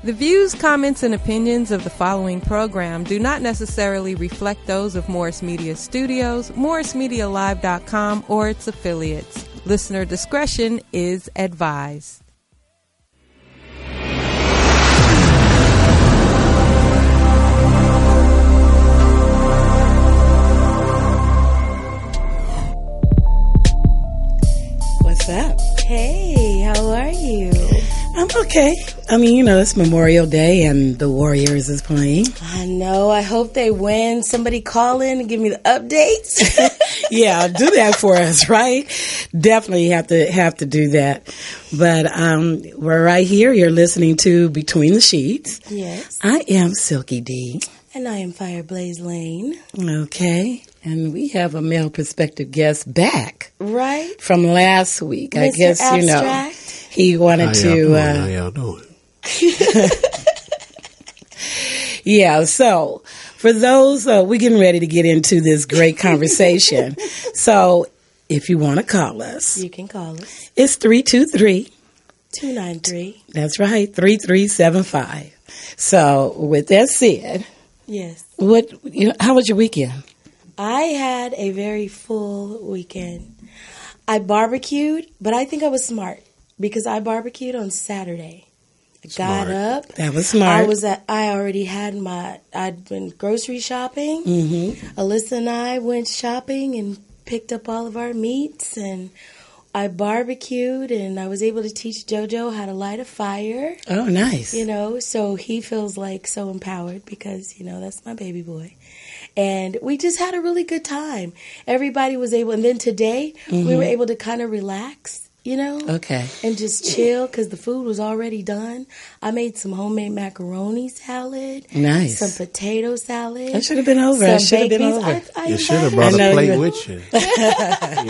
The views, comments, and opinions of the following program do not necessarily reflect those of Morris Media Studios, MorrisMediaLive.com, or its affiliates. Listener discretion is advised. What's up? Hey, how are you? I'm okay. I mean, you know, it's Memorial Day and the Warriors is playing. I know. I hope they win. Somebody call in and give me the updates. Yeah, do that for us, right? Definitely have to do that. But we're right here. You're listening to Between the Sheets. Yes. I am Silky D. And I am Phyre Blaze Lane. Okay. And we have a male perspective guest back. Right. From last week. Mr. I guess, Abstract. you know, he wanted How y'all doing? Yeah, so for those, we're getting ready to get into this great conversation. So if you want to call us, You can call us. it's 323. 293. That's right, 3375. So with that said, Yes. how was your weekend? I had a very full weekend. I barbecued, but I think I was smart because I barbecued on Saturday. I got up. That was smart. I'd been grocery shopping. Mm-hmm. Alyssa and I went shopping and picked up all of our meats, and I barbecued, and I was able to teach JoJo how to light a fire. Oh, nice. You know, so he feels like so empowered because, you know, that's my baby boy. And we just had a really good time. Everybody was able, and then today we were able to kind of relax, you know? Okay. And just chill because the food was already done. I made some homemade macaroni salad. Nice. Some potato salad. I should have been over. I should have been over. You should have brought a plate with you.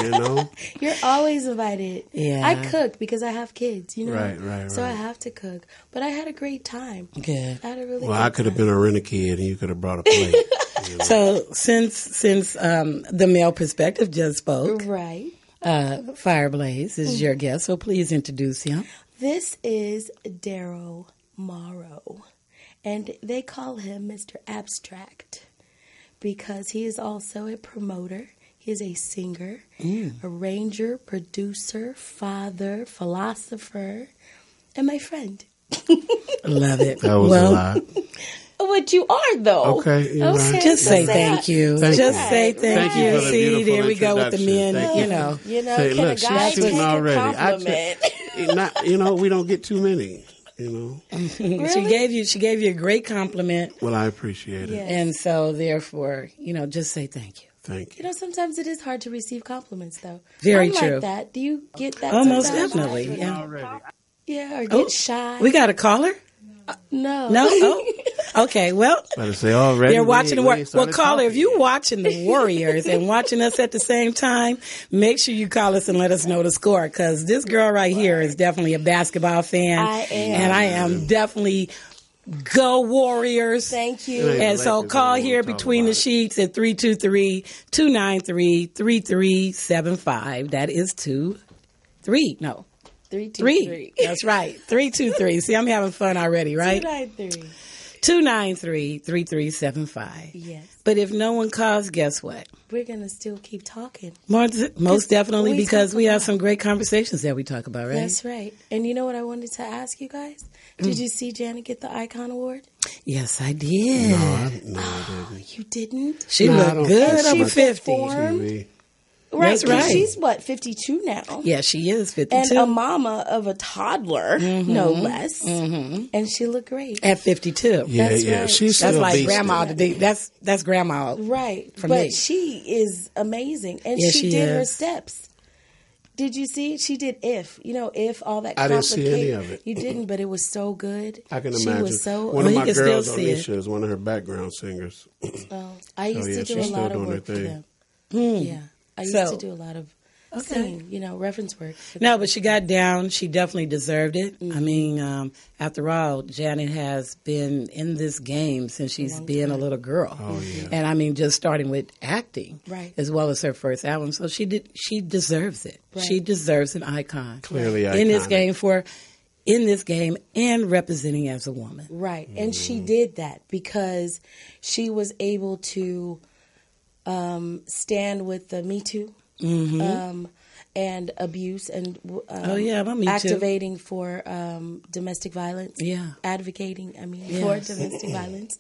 You know? You're always invited. Yeah. I cook because I have kids, you know? Right. So I have to cook. But I had a great time. Good. I had a really Well, good I could have time. been a rent-a-kid and you could have brought a plate. You know? So since the male perspective just spoke, Right. Phyre Blaze is your guest, so please introduce him. This is Daryl Morrow, and they call him Mr. Abstract because he is also a promoter. He is a singer, arranger, producer, father, philosopher, and my friend. Love it. That was a lot. What you are, though. Okay, you're right. Just say thank you. Thank Just you. say thank Thank you you. for the See, beautiful there we go with the men, introduction. Thank you know. You know, Say, can look, a guy she's shooting take already. a compliment? We don't get too many, you know. She gave you a great compliment. Well, I appreciate it. Yeah. And so therefore, you know, just say thank you. Thank You you. know, sometimes it is hard to receive compliments, though. Very I'm true. like that. Do you get that? Oh, most sometimes? definitely. Yeah. Already. Yeah, or get shy. We got a caller? No. No? Oh. Okay, well, Better say already. they're watching the we Well, ain't started caller, if talking you're yet. watching the Warriors and watching us at the same time, make sure you call us and let us know the score, because this girl right here is definitely a basketball fan. I am. And I am definitely go Warriors. Thank you. Hey. And so Lakers, call I don't here wanna talk between about the it. sheets at 323-293-3375. That is 2-3. No. 323. That's right. 323. See, I'm having fun already, right? 293. 293-3375. Yes. But if no one calls, guess what? We're going to still keep talking. Most definitely, we because talk we a have lot. some great conversations that we talk about, right? That's right. And you know what I wanted to ask you guys? Did you see Janet get the Icon Award? Yes, I did. No, I didn't. You didn't? She No, I looked don't good think over she 50. performed. TV. Right. That's 'cause right. She's, 52 now? Yeah, she is 52. And a mama of a toddler, no less. And she looked great. At 52. Yeah, That's yeah. right. She's That's still like beasting. grandma today. That's grandma. Right. For but me. she is amazing. And Yeah, she she did her is. steps. Did you see? She did If. You know, If, all that I didn't see complicated. any of it. You didn't, but it was so good. I can She imagine. was so... One of you my can still girls, see it. Alicia, is one of her background singers. I used yeah, to do she's a still lot of doing her work for thing. them. Yeah. I used So- to do a lot of singing, you know, reference work. for No, them. but she got down. She definitely deserved it. I mean, after all, Janet has been in this game since she's been a little girl. Oh, yeah. And I mean, just starting with acting, Right. as well as her first album. So she deserves it. Right. She deserves an icon. Clearly in this iconic. game for in this game and representing as a woman. Right. And she did that because she was able to stand with the Me Too and abuse and activating for domestic violence. Yeah. Advocating, for domestic violence.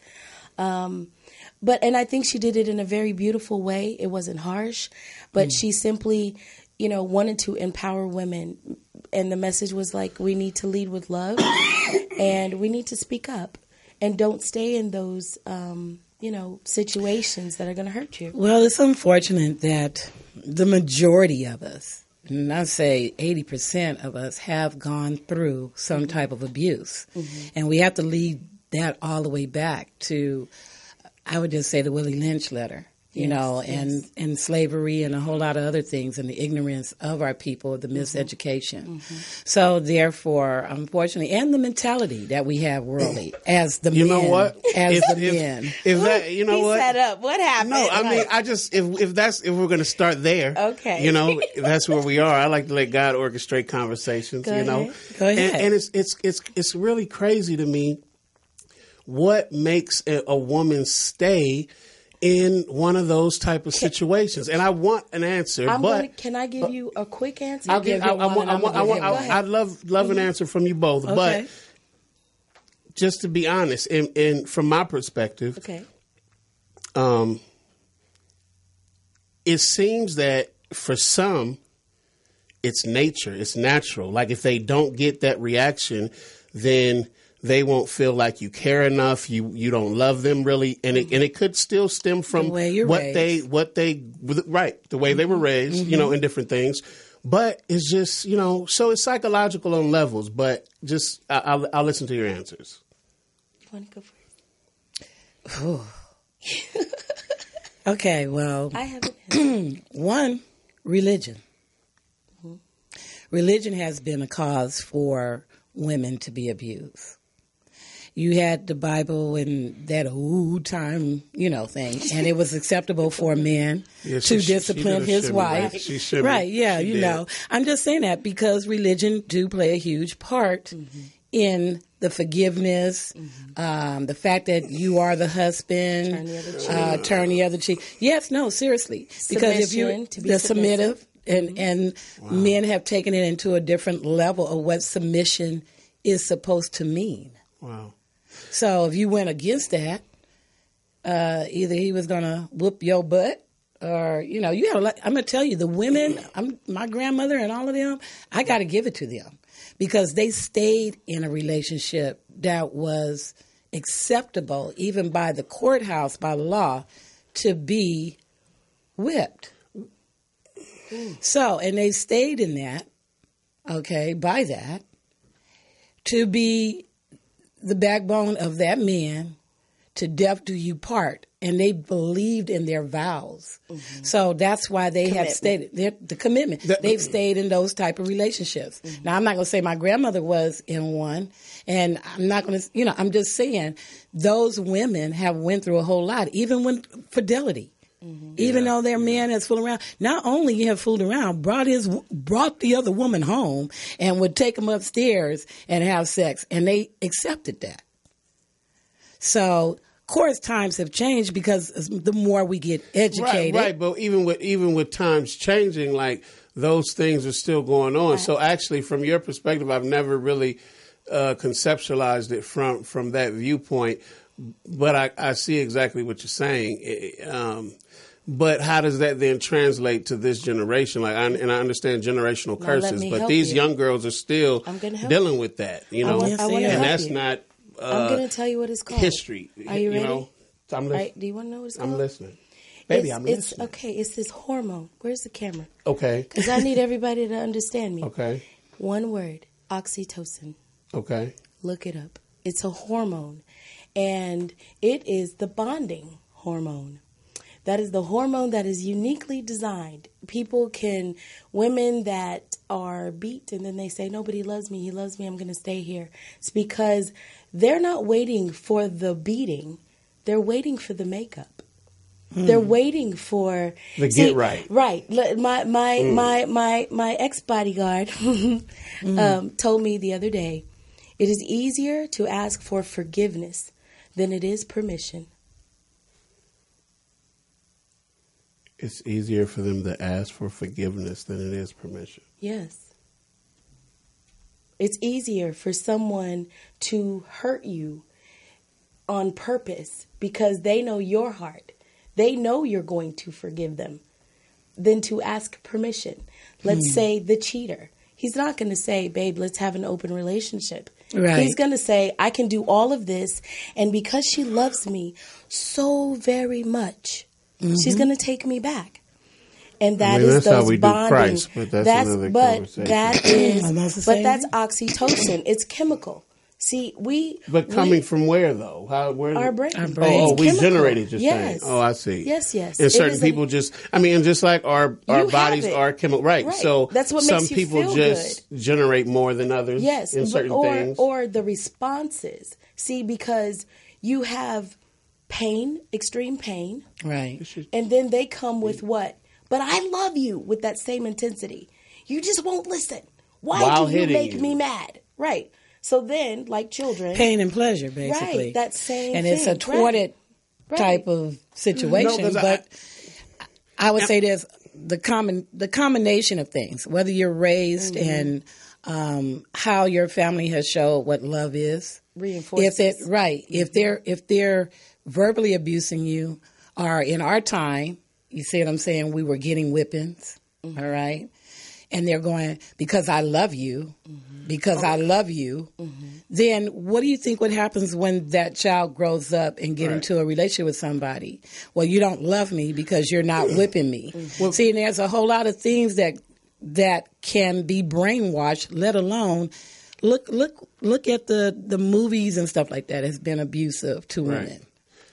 And I think she did it in a very beautiful way. It wasn't harsh, but she simply, wanted to empower women. And the message was like, we need to lead with love and we need to speak up and don't stay in those, situations that are going to hurt you. Well, it's unfortunate that the majority of us, and I say 80% of us, have gone through some type of abuse. And we have to lead that all the way back to, I would just say, the Willie Lynch letter. And slavery and a whole lot of other things and the ignorance of our people, the miseducation. So therefore, unfortunately, and the mentality that we have worldly as the men. You know what? As the men. If that, you know he what? Set up. What happened? No, I mean, I just, if we're going to start there. Okay. That's where we are. I like to let God orchestrate conversations, Go ahead. Go ahead. And it's really crazy to me what makes a woman stay in one of those type of situations. And I want an answer, can I give you a quick answer? I'd love an answer from you both, but just to be honest, and from my perspective, it seems that for some, it's nature, it's natural. Like if they don't get that reaction, then they won't feel like you care enough. You don't love them really, and it could still stem from the way they were raised, in different things. But it's just so it's psychological on levels. But just I'll listen to your answers. You want to go first? Okay, well, I have an answer. One, religion. Religion has been a cause for women to be abused. You had the Bible and that old time, thing, and it was acceptable for a man to discipline his wife. Right, yeah, I'm just saying that because religion do play a huge part in the forgiveness, the fact that you are the husband, turn the other cheek. Yes, no, seriously. Because if you're the submissive, and men have taken it into a different level of what submission is supposed to mean. Wow. So if you went against that, either he was going to whoop your butt or, you had I'm going to tell you, the women, my grandmother and all of them, I got to give it to them because they stayed in a relationship that was acceptable, even by the courthouse, by law, to be whipped. So, and they stayed in that, by that, to be the backbone of that man, to death do you part. And they believed in their vows. So that's why they have stayed, the commitment. They've stayed in those type of relationships. Now, I'm not going to say my grandmother was in one, and I'm not going to, I'm just saying those women have went through a whole lot, even when fidelity. Even though their man has fooled around, not only have fooled around, brought the other woman home and would take them upstairs and have sex, and they accepted that. So, of course, times have changed because the more we get educated, right. But even with times changing, like those things are still going on. Right. So, actually, from your perspective, I've never really conceptualized it from that viewpoint. But I see exactly what you're saying. But how does that then translate to this generation? Like, I understand generational curses, but these young girls are still dealing with that, and that's not. I'm going to tell you what it's called. History. Are you ready? I'm listening. Do you want to know what it's called? I'm listening. Baby, I'm listening. Okay, it's this hormone. Where's the camera? Okay. Because I need everybody to understand me. Okay. One word, oxytocin. Okay. Look it up. It's a hormone, and it is the bonding hormone. That is the hormone that is uniquely designed. Women that are beat and then they say, nobody loves me, he loves me, I'm going to stay here. It's because they're not waiting for the beating. They're waiting for the makeup. They're waiting for the get right. Right. My ex-bodyguard told me the other day, It is easier to ask for forgiveness than it is permission. It's easier for them to ask for forgiveness than it is permission. Yes. It's easier for someone to hurt you on purpose because they know your heart. They know you're going to forgive them than to ask permission. Let's say the cheater. He's not going to say, babe, let's have an open relationship. Right. He's going to say, I can do all of this. And because she loves me so very much, she's going to take me back. And that is that's how those we do bonding. Christ, but that's another conversation. That's oxytocin. It's chemical. See, But coming from where though? Our brain. Oh, we generated your saying. Oh, I see. Yes. And certain people just like our bodies are chemical, right? So that's what some makes you people feel just good. generate more than others. Yes, in certain things, or the responses. See, because you have pain, extreme pain, Right. and then they come with what? But I love you with that same intensity. You just won't listen. Why do you make me mad? Right. So then, like children, Pain and pleasure, basically. Right, that same and thing. it's a thwarted type of situation. But I would say there's the combination of things, whether you're raised and how your family has showed what love is. Reinforces. If they're verbally abusing you, or in our time, you see what I'm saying? We were getting whippings, all right? And they're going, because I love you, I love you, then what do you think what happens when that child grows up and get into a relationship with somebody? Well, you don't love me because you're not whipping me. Well, see, and there's a whole lot of things that can be brainwashed, let alone look at the movies and stuff like that has been abusive to women.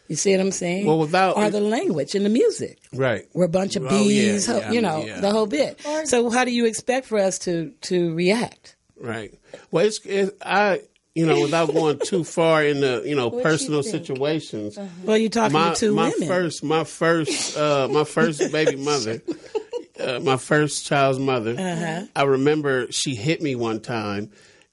You see what I'm saying? Well, or the language and the music. Right. We're a bunch of bees, the whole bit. So how do you expect for us to react? Right. Well, without going too far into, personal situations. Well, you're talking to two women. My first baby mother, my first child's mother, I remember she hit me one time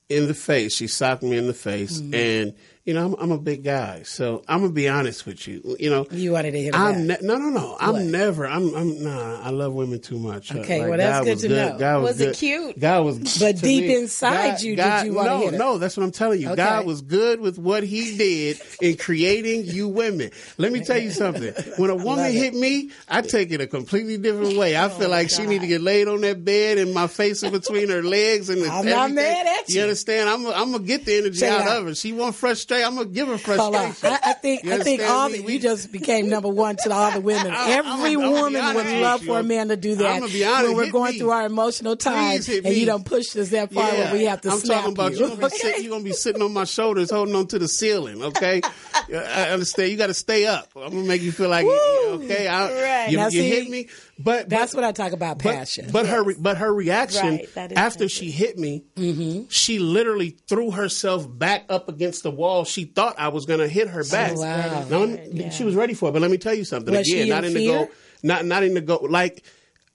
in the face. She socked me in the face and... I'm a big guy, so I'm gonna be honest with you. You wanted to hit him back. No. I love women too much. Okay, well that's good to know. God was it cute? God was, but deep inside did you want to hit him? No, that's what I'm telling you. Okay. God was good with what He did in creating you women. Let me tell you something. When a woman hit me, I take it a completely different way. I feel like she need to get laid on that bed and my face in between her legs and I'm not mad at you. You understand? I'm gonna get the energy out of her. She won't frustrate. I'm gonna give her frustration. I think all you just became number one to all the women. Every woman would love for a man to do that. I'm gonna be honest. When we're going through our emotional times, and you don't push us that far where we have to slap you. I'm talking about you're gonna be sitting on my shoulders, holding on to the ceiling. Okay, I understand. You got to stay up. I'm gonna make you feel like okay. You hit me, but that's what I talk about passion. But her reaction after she hit me, she literally threw herself back up against the wall. She thought I was going to hit her back. Oh, wow. She was ready for it. But let me tell you something. Was again, she not in in fear? not in the go, like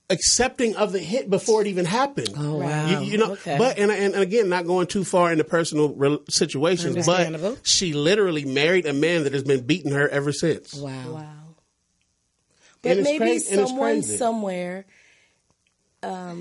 accepting of the hit before it even happened. Oh, wow. Okay. But and again, not going too far into personal situations, but she literally married a man that has been beating her ever since. Wow. But maybe someone somewhere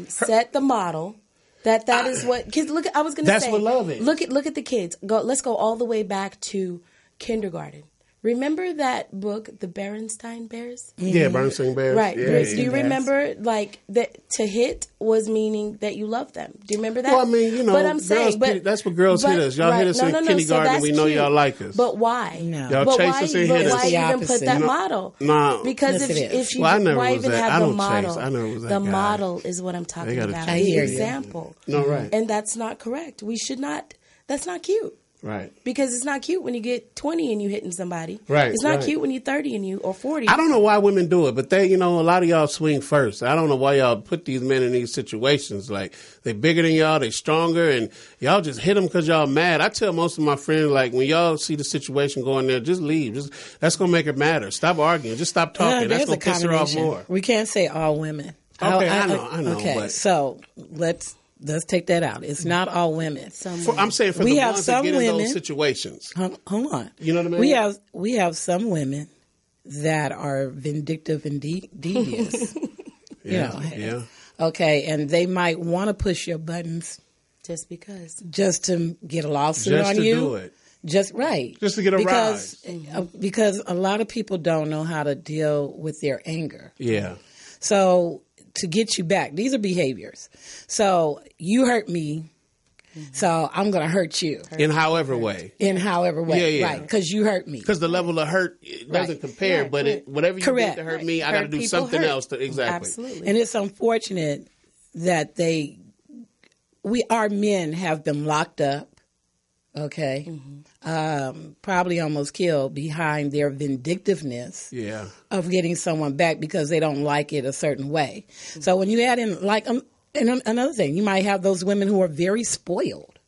set the model. That is what kids look. I was going to say that's what love is. Look at the kids. Let's go all the way back to kindergarten. Remember that book, The Berenstain Bears? Yeah, Berenstain Bears. Right. Yeah, Do you remember that to hit was meaning that you love them? Do you remember that? Well, I mean, but I'm saying, that's what girls hit us. Y'all hit us in kindergarten. We know y'all like us. But why? No. Y'all chase us and hit us. Why even put that model? No. Because if you why even have the model? I never was that the guy. Model is what I'm talking about. I hear the example. No, right. And that's not correct. We should not. That's not cute. Right. Because it's not cute when you get 20 and you hitting somebody. Right. It's not cute when you're 30 or 40. I don't know why women do it, but they, a lot of y'all swing first. I don't know why y'all put these men in these situations. Like, they bigger than y'all, they stronger, and y'all just hit them because y'all mad. I tell most of my friends, like, when y'all see the situation going there, just leave. That's going to make it matter. Stop arguing. Just stop talking. That's going to piss her off more. We can't say all women. Okay, I know. Okay, but so let's let's take that out. It's not all women. I'm saying for we the have ones some that get in women, those situations. Hold on. You know what I mean? We have some women that are vindictive and devious. Yeah. Okay, and they might want to push your buttons just because, just to get a lawsuit Just on to you. do it. Just right. Just to get a rise. Because a lot of people don't know how to deal with their anger. Yeah. So to get you back, these are behaviors. So you hurt me, so I'm going to hurt you. In however way. Yeah. Right, because you hurt me. Because the level of hurt doesn't compare, but whatever you did to hurt me, I got to do something else. Exactly. Absolutely. And it's unfortunate that our men have been locked up, okay, probably almost killed behind their vindictiveness of getting someone back because they don't like it a certain way. So when you add in, like, and another thing, you might have those women who are very spoiled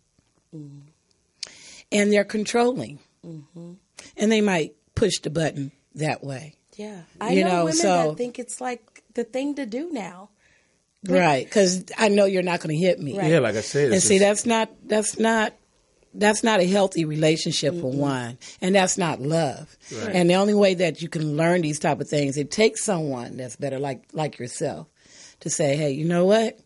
and they're controlling, and they might push the button that way. Yeah, I know women that think it's like the thing to do now. Right, because I know you're not going to hit me. Right. Yeah, like I said. And see, that's not a healthy relationship for one, and that's not love. Right. And the only way that you can learn these type of things, it takes someone that's better, like yourself, to say, hey, you know what?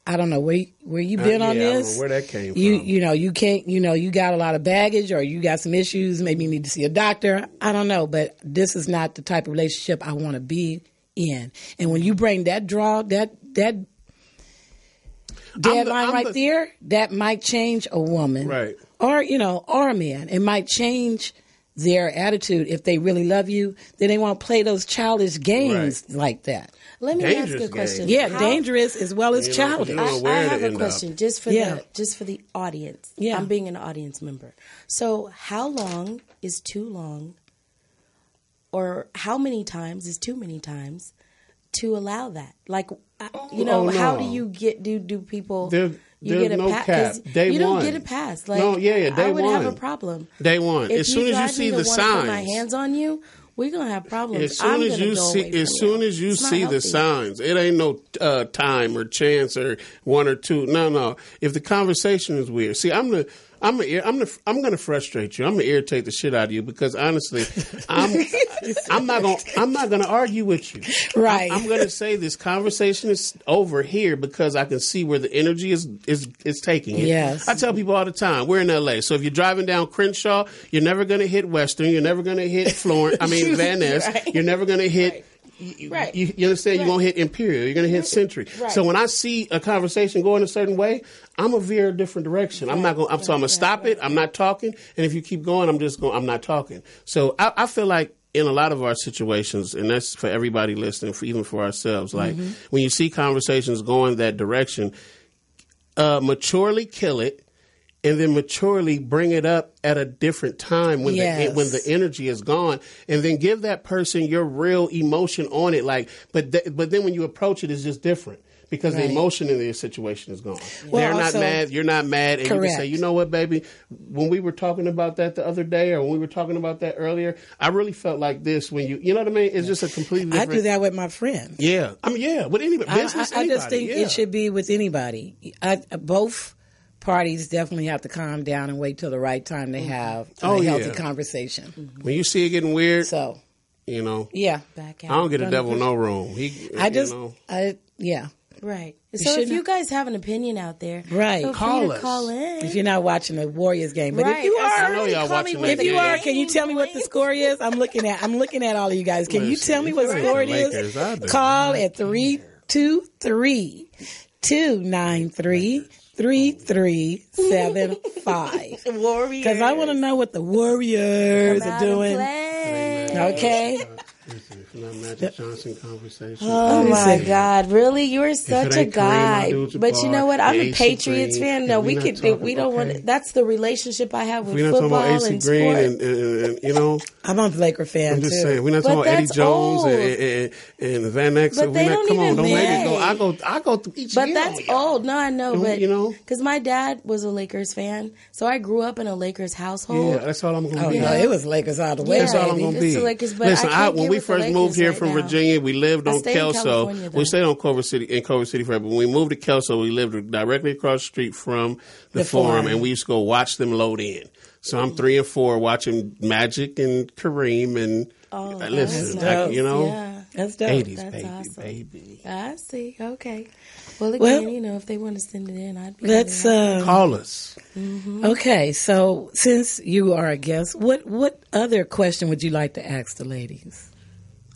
I don't know where you been on this. I don't know where that came from. You can't, you got a lot of baggage or you got some issues. Maybe you need to see a doctor. I don't know, but this is not the type of relationship I want to be in. And when you bring that deadline right there, that might change a woman, right? Or or a man. It might change their attitude if they really love you. Then they won't play those childish games like that. Let me ask you a question. Yeah, dangerous as well as childish. I have a question just for the audience. Yeah. I'm being an audience member. So how long is too long, or how many times is too many times to allow that? Like, how do you get do people? You get no cap. Day you don't one. get a pass. Like, day I would one. have a problem. Day one. If as soon as you see the signs, put my hands on you, we're gonna have problems. As soon as you see the signs, it ain't no time or chance or one or two. No. If the conversation is weird, see, I'm gonna frustrate you. I'm gonna irritate the shit out of you because honestly, I'm not gonna argue with you. Right. I'm gonna say this conversation is over here because I can see where the energy is taking it. Yes. I tell people all the time, we're in LA, so if you're driving down Crenshaw, you're never gonna hit Western. You're never gonna hit Van Ness. Right. You're never gonna hit. Right. You understand? You're going to hit Imperial. You're going to hit Century. Right. So when I see a conversation going a certain way, I'm going to veer a different direction. I'm not going. So I'm going to stop it. I'm not talking. And if you keep going, I'm not talking. So I feel like in a lot of our situations, and that's for everybody listening, even for ourselves, like when you see conversations going that direction, maturely kill it. And then maturely bring it up at a different time when the energy is gone, and then give that person your real emotion on it. Like, but then when you approach it, it's just different because the emotion in the situation is gone. Well, they're not mad. You're not mad, and you can say, you know what, baby, when we were talking about that the other day, or when we were talking about that earlier, I really felt like this when you know what I mean. It's just a completely different. I do that with my friends. Yeah, with anybody. Business, I just think it should be with anybody. Both parties definitely have to calm down and wait till the right time to have a healthy conversation. When you see it getting weird, so back out. I don't get a devil no room. Right. So if you guys have an opinion out there, feel call free to call in. If you're not watching the Warriors game, but if you are, I know y'all watching. If you are, can you tell me what the score is? I'm looking at all of you guys. Can you tell me what score it is? Call at 323-293. 3375. Warriors. Because I want to know what the Warriors are doing. Okay. Magic Johnson conversation. Oh my God! Really, you are such a guy. But you know what? I'm a Patriots fan. No, we don't want. That's the relationship I have with football and sport. And I'm a Laker fan. I'm just too. saying, we're not talking about Eddie Jones and Van Ness. But they don't even play. I go through each year. But that's old. No, I know. But because my dad was a Lakers fan, so I grew up in a Lakers household. Yeah, that's all I'm going to be. No, it was Lakers all the way. That's all I'm going to be. Lakers, but listen, when we first moved moved here right from now. Virginia. We lived I on stay in Kelso. California, though. We stayed on Culver City forever. When we moved to Kelso, we lived directly across the street from the Forum, and we used to go watch them load in. So I'm 3 and 4 watching Magic and Kareem and listen, nice. you know, Yeah. That's dope. 80s That's baby, awesome. baby. I see. Okay. Well, again, you know, if they want to send it in, I'd be Let's Call us. okay. So since you are a guest, what other question would you like to ask the ladies?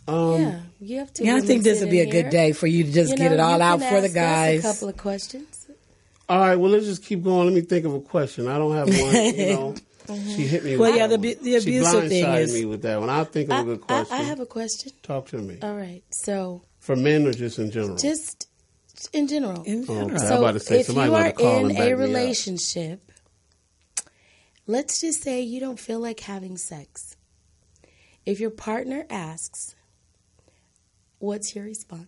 yeah, you have to. Yeah, I think this would be a good day for you to just get it all out for the guys. A couple of questions. All right, well, let's just keep going. Let me think of a question. I don't have one, you know. She hit me with that one. the abusive thing is... She blindsided me with that one. I'll think of a good question. I have a question. Talk to me. All right. So... For men or just in general? Just in general. In general. Okay. So I'm about to say, if somebody you might are have called and in backed me a up. relationship, let's just say you don't feel like having sex. If your partner asks, what's your response?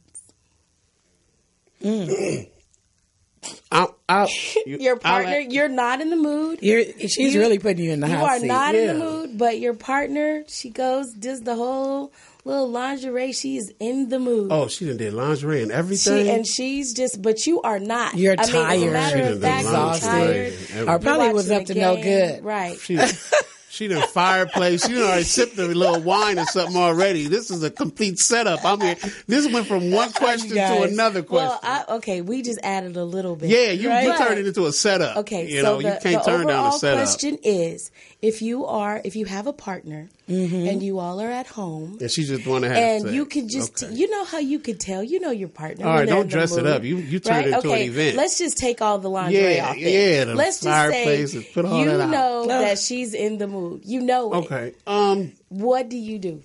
Your partner, you're not in the mood. She's really putting you in the hot You are seat. not in the mood, but your partner, she does the whole little lingerie. She's in the mood. Oh, she done did lingerie and everything? She's just, but you are not. You're I mean, as a tired. matter She of done fact, did you're exhausted. tired. Or probably was You're up to watching no a game. good. Right. She done fireplace. She done already sipped a little wine or something already. This is a complete setup. I mean, this went from one question to another question. Well, we just added a little bit. Yeah, you But- turned it into a setup. Okay, you so know, you can't the turn down a overall setup. question is, if you have a partner and you all are at home, And she just want to have and sex. you can just, Okay. you know how you could tell, you know your partner. All when right, they're don't in the dress it mood, up. You turn right? it into Okay, an event. let's just take all the lingerie off. Yeah, the let's just fireplace say and put all you that out. know that she's in the mood. You know it. Okay. What do you do?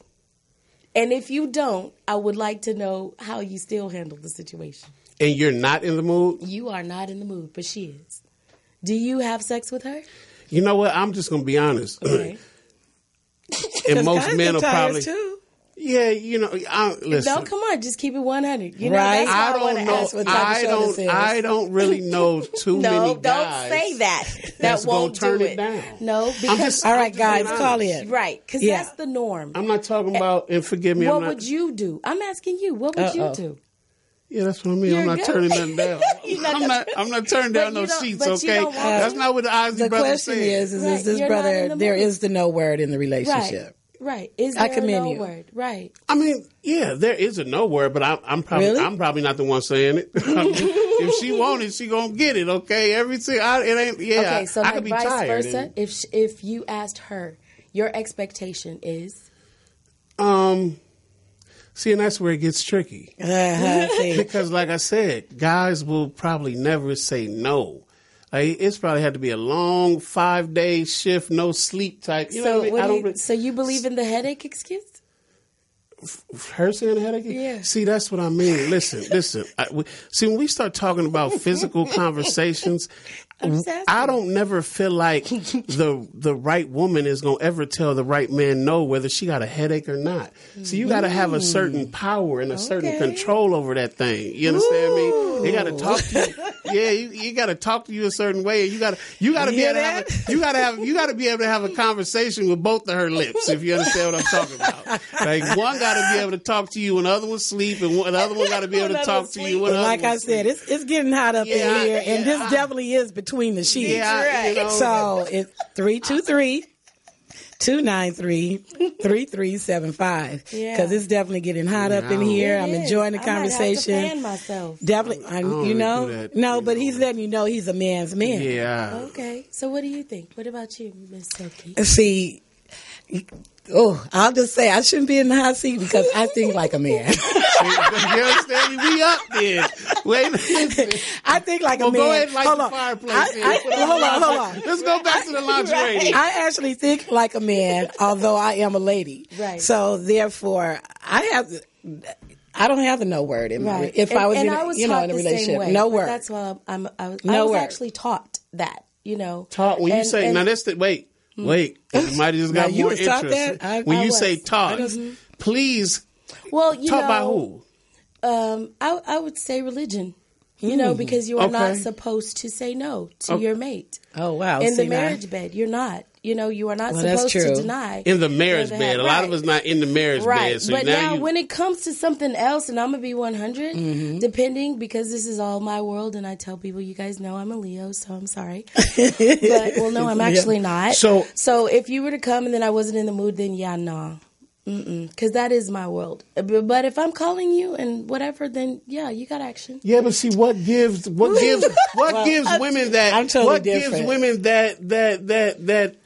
And if you don't, I would like to know how you still handle the situation. And you're not in the mood? You are not in the mood, but she is. Do you have sex with her? You know what? I'm just going to be honest. Okay. And most men will tired probably... too. Yeah, you know, listen. No, come on, just keep it 100. You know, Right. that's why I wanna don't know. ask what type of show this is. I don't really know too No, many don't guys. say that. That that's won't gonna turn do it down. No, because All right, guys, being call honest. in. right, because Yeah. that's the norm. I'm not talking about, and forgive me, What I'm not, would you do? I'm asking you. What would you Uh-oh. do? Yeah, that's what I mean. I'm You're not good. turning nothing down. I'm not turning down But no you don't- sheets, but you okay? don't want to. That's not what the Ozzy The brothers question said. is Right, this you're not brother, in the there mood. is the no word in the relationship. Right. Is I there a commend no you. word? Right. I mean, yeah, there is a no word, but I'm probably Really? I'm probably not the one saying it. If she want it, she gonna get it. Okay, everything. It ain't. Yeah, Okay, so I like could be vice tired. versa. If you asked her, your expectation is See, and that's where it gets tricky See. because, like I said, guys will probably never say no. Like, it's probably had to be a long 5-day shift, no sleep type. You know what I mean? so you believe in the headache excuse? Her saying the headache? Yeah. See, that's what I mean. Listen. See, when we start talking about physical conversations, I'm just asking. I don't never feel like the right woman is going to ever tell the right man no, whether she got a headache or not. So you got to have a certain power and a certain Okay. control over that thing. You understand me? They got to talk to you. Yeah, you got to talk to you a certain way. And you got to be able to have you got to be able to have a conversation with both of her lips. If you understand what I'm talking about. Like, one got to be able to talk to you when the other one sleep, and the other one got to be able to talk to you when the other Like one I said, sleep. it's getting hot up in here, and this definitely is between the sheets. Yeah, you know. So it's 323-293-3375 because it's definitely getting hot up in here. It I'm is. enjoying the I might have to conversation. fan myself. Definitely, don't really do that, no, you but know. he's letting you know he's a man's man. Yeah. Okay. So what do you think? What about you, Miss Silky? See, I'll just say I shouldn't be in the hot seat because I think like a man. You understand me? We up there. Wait a minute. I think like Well, a man. go ahead and light Hold the on. fireplace. Hold on. Let's go back to the lingerie. I actually think like a man, although I am a lady. Right. So therefore, I don't have the no word in my. Right. If I was in, I was in taught a the relationship, same way, no but word. That's why I was word. actually taught that. Talk when you And- say and- now. That's the wait. It might have just got Now, you more was taught interest. that? When I you was. say talk, please Well, talk by who? I would say religion. Because you are not Okay. supposed to say no to your mate. Oh wow! In See, the now- marriage bed, you're not. you are not that's supposed to true. deny. In the marriage Right. bed. A lot of us not in the marriage Right. bed. So But now you, when it comes to something else, and I'm going to be 100, depending, because this is all my world, and I tell people, you guys know I'm a Leo, so I'm sorry. But, well, no, I'm actually not. So if you were to come and then I wasn't in the mood, then yeah, no. Because that is my world. But if I'm calling you and whatever, then yeah, you got action. yeah, but see what gives gives women that I'm totally what different. gives women that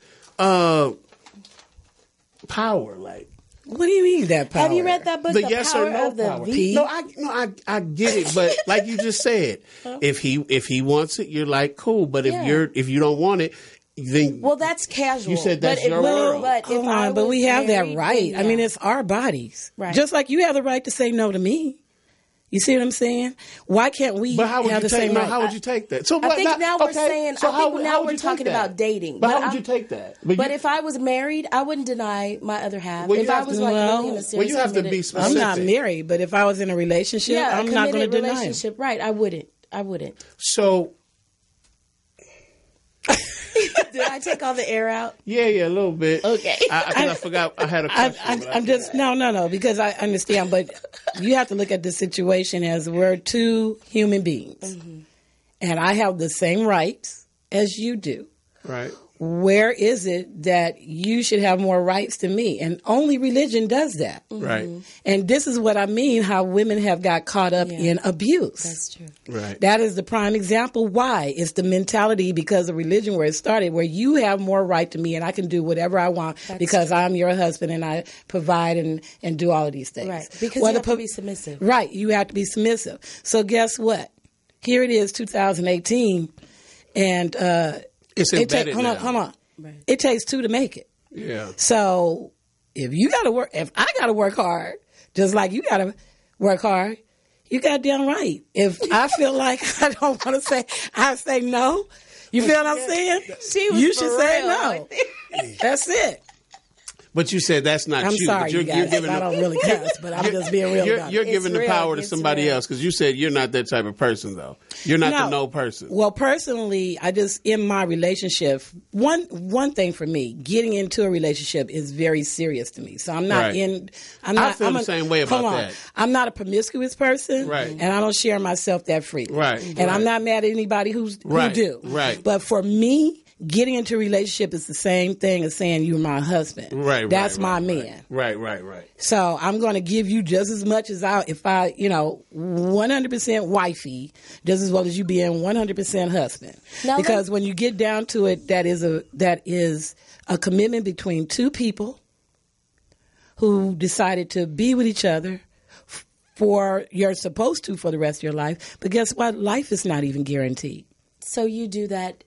power, like. What do you mean that power? Have you read that book, The The yes Power or no of the power. V? No, I get it, but like you just said, if he wants it, you're like cool. But if Yeah. if you don't want it, then Well, that's casual. You said that's but your if, world. But Hold if I on, but was we have married, that right. then I mean, yeah. it's our bodies. Right. Just like you have the right to say no to me. You see what I'm saying? Why can't we But how would have you the take? same No, right? how would you take that? So I think what, now we're okay, saying. so I how think would- now how would we're you take talking that? about dating. But how would I'm- you take that? But if I was married, I wouldn't deny my other half. Well, you if I have was to- like well, really in a well, serious, you have to be committed- specific. I'm not married, but if I was in a relationship, Yeah, I'm a not going to committed deny him. relationship. Right? I wouldn't. So Did I take all the air out? yeah, a little bit. Okay. I forgot I had a question. I'm just no, because I understand, but you have to look at the situation as we're two human beings, and I have the same rights as you do. Right. Where is it that you should have more rights than me? And only religion does that. Right. And this is what I mean, how women have got caught up in abuse. That's true. Right. That is the prime example. Why? It's the mentality because of religion where it started, where you have more right to me and I can do whatever I want because I'm your husband and I provide and do all of these things. Right. Because you have to be submissive. Right. You have to be submissive. So guess what? Here it is, 2018, and It's embedded now. hold on. Right. It takes two to make it. Yeah. So if I got to work hard, just like you got to work hard, you goddamn right. If I feel like I don't want to say, I say no. You feel what I'm saying? You should say no. That's it. But you said that's not I'm you. sorry, but you're you guys. giving I don't really cuss, but I'm just being real about You're it. giving the real. power to It's somebody real. else because you said you're not that type of person, though. You're not the no person. Well, personally, in my relationship, one thing for me, getting into a relationship is very serious to me. So I'm not Right. I feel the same way about that. I'm not a promiscuous person, Right. and I don't share myself that freely. Right. And Right. I'm not mad at anybody who Right. do. Right. But for me, getting into a relationship is the same thing as saying you're my husband. Right. That's right, my right, man. Right. So I'm going to give you just as much as if I 100% wifey, just as well as you being 100% husband. Now because when you get down to it, that is a commitment between two people who decided to be with each other you're supposed to for the rest of your life. But guess what? Life is not even guaranteed. So you do that.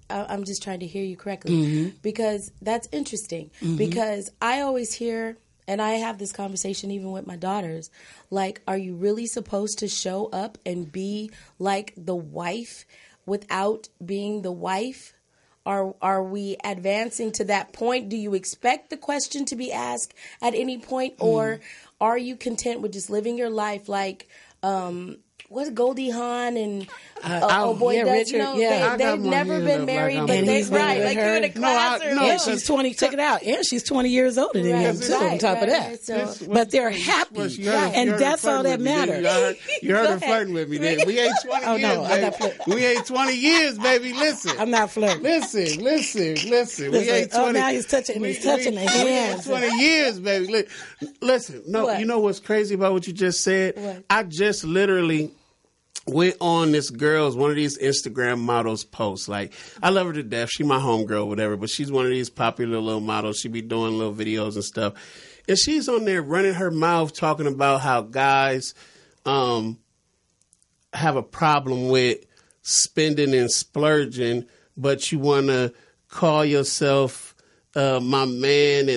I'm just trying to hear you correctly because that's interesting. Because I always hear, and I have this conversation even with my daughters, like, are you really supposed to show up and be like the wife without being the wife? Are we advancing to that point? Do you expect the question to be asked at any point, or are you content with just living your life like what's Goldie Hawn and Richard, they've never been married, but And they're he's been right. with Like her. you're in a classroom. And she's 20. Check it out. And she's 20 years older than him too. On top of that, So, but they're happy, and that's all that matters. You heard her flirting with me. Then we ain't 20 Oh, years, no, I'm baby. not flirting. We ain't 20 years, baby. Listen. I'm not flirting. Listen. We ain't 20. Oh, now he's touching the hands. 20 years, baby. Listen. No, What? you know what's crazy about what you just said? What? I just literally went on this girl's, one of these Instagram models posts. Like, I love her to death. She my homegirl, whatever, but she's one of these popular little models. She be doing little videos and stuff. And she's on there running her mouth talking about how guys have a problem with spending and splurging, but you want to call yourself my man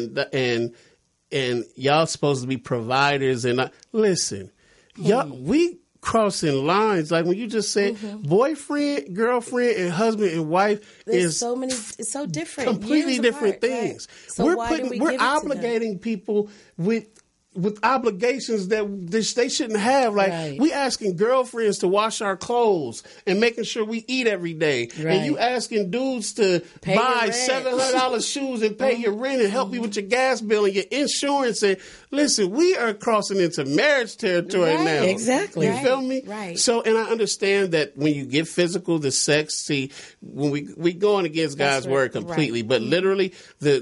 and y'all supposed to be providers. And listen, y'all, we crossing lines. Like when you just said boyfriend, girlfriend, and husband and wife there's so many. It's so different. completely years different apart, things. Right? So why do we we're give it to them? obligating people with with obligations that they shouldn't have. Like, we asking girlfriends to wash our clothes and making sure we eat every day. And you asking dudes to buy $700 shoes and pay your rent and help you with your gas bill and your insurance. And listen, we are crossing into marriage territory now. Exactly. You feel me? Right. So, and I understand that when you get physical, the sex, see, when we going against God's word completely, but literally the